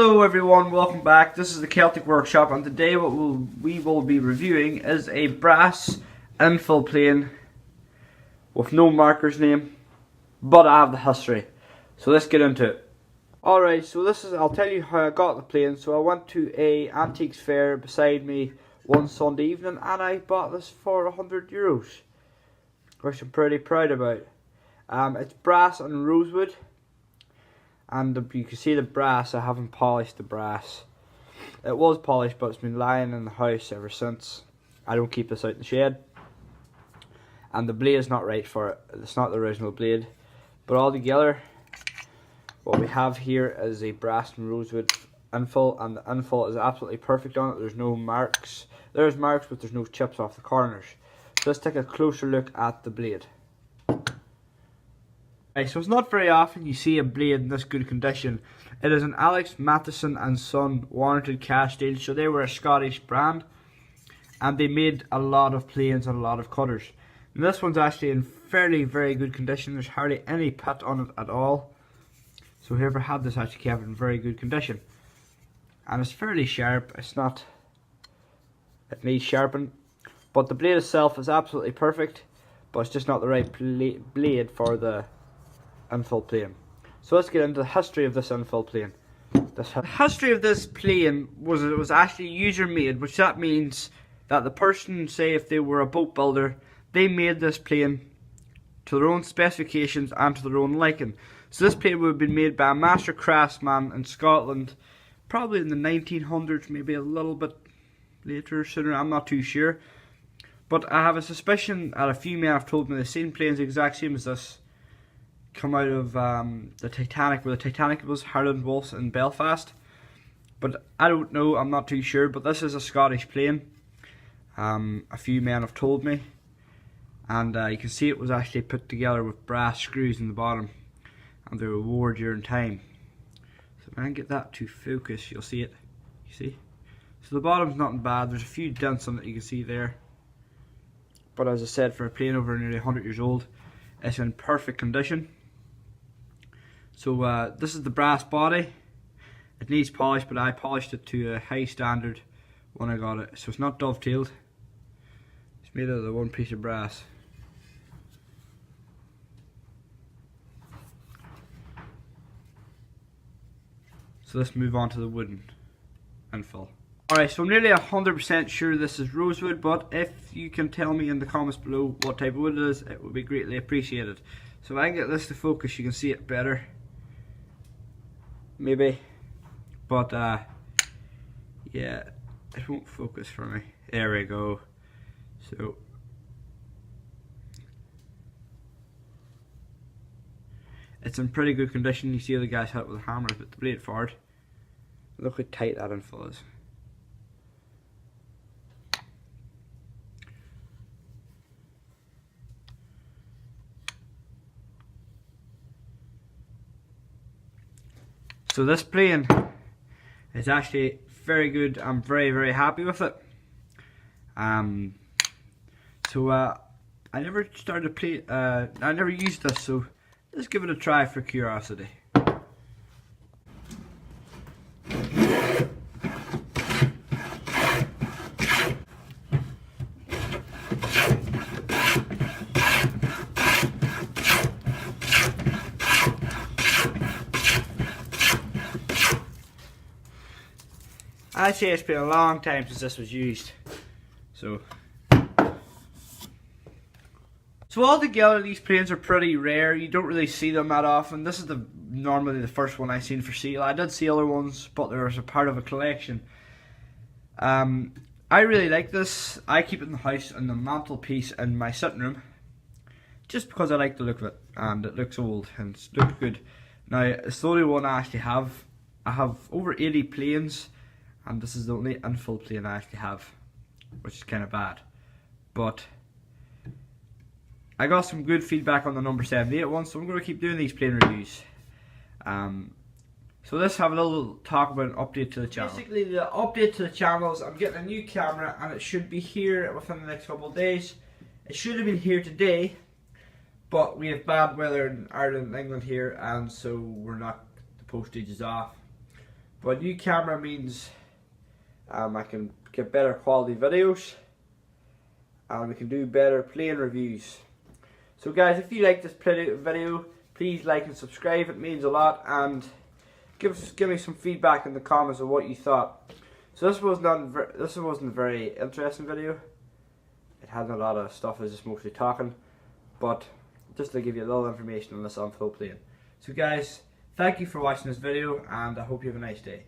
Hello everyone, welcome back. This is the Celtic Workshop, and today what we will be reviewing is a brass infill plane with no marker's name, but I have the history. So let's get into it. Alright, so I'll tell you how I got the plane. So I went to a antiques fair beside me one Sunday evening and I bought this for €100, which I'm pretty proud about. It's brass and rosewood. And you can see the brass. I haven't polished the brass. It was polished, but it's been lying in the house ever since. I don't keep this out in the shed. And the blade is not right for it. It's not the original blade. But altogether, what we have here is a brass and rosewood infill, and the infill is absolutely perfect on it. There's no marks. There's marks, but there's no chips off the corners. So let's take a closer look at the blade. So it's not very often you see a blade in this good condition. It is an Alex Matheson and Son warranted cast steel, so they were a Scottish brand and they made a lot of planes and a lot of cutters. And this one's actually in very good condition. There's hardly any pit on it at all. So whoever had this actually kept it in very good condition. And it's fairly sharp. It needs sharpening. But the blade itself is absolutely perfect, but it's just not the right blade for the infill plane. So let's get into the history of this infill plane. The history of this plane was it was actually user made, which that means that the person, say if they were a boat builder, they made this plane to their own specifications and to their own liking. So this plane would have been made by a master craftsman in Scotland, probably in the 1900s, maybe a little bit later, sooner, I'm not too sure. But I have a suspicion that a few men have told me the same planes the exact same as this come out of the Titanic, where the Titanic was, Harland Wolff in Belfast. But I don't know, I'm not too sure, but this is a Scottish plane. A few men have told me, and you can see it was actually put together with brass screws in the bottom, and they were wore during time. So if I can get that to focus, you'll see it. You see? So the bottom's not bad. There's a few dents on it you can see there, but as I said, for a plane over nearly 100 years old, it's in perfect condition. So this is the brass body. It needs polish, but I polished it to a high standard when I got it. So it's not dovetailed. It's made out of the one piece of brass. So let's move on to the wooden infill. Alright, so I'm nearly 100% sure this is rosewood, but if you can tell me in the comments below what type of wood it is, it would be greatly appreciated. So if I can get this to focus, you can see it better. Maybe. But yeah, it won't focus for me. There we go. So it's in pretty good condition. You see the guys hit it with a hammer, but the blade forward. Look how tight that infill is. So this plane is actually very good. I'm very happy with it. I never started to play. I never used this, so let's give it a try for curiosity. I'd say it's been a long time since this was used. So altogether, these planes are pretty rare. You don't really see them that often. This is normally the first one I've seen for sale. I did see other ones, but there was a part of a collection. I really like this. I keep it in the house on the mantelpiece in my sitting room, just because I like the look of it, and it looks old and it looks good. Now it's the only one I actually have. I have over 80 planes, and this is the only infill plane I actually have, which is kind of bad. But I got some good feedback on the number 78 one, so I'm going to keep doing these plane reviews. So let's have a little talk about an update to the channel. Basically, the update to the channel is I'm getting a new camera, and it should be here within the next couple of days. It should have been here today, but we have bad weather in Ireland and England here, and so the postage is off. But a new camera means I can get better quality videos and we can do better plane reviews. So guys, if you like this video, please like and subscribe, it means a lot, and give me some feedback in the comments of what you thought. So this wasn't a very interesting video. It had a lot of stuff, I was just mostly talking, but just to give you a little information on this unfilled plane. So guys, thank you for watching this video, and I hope you have a nice day.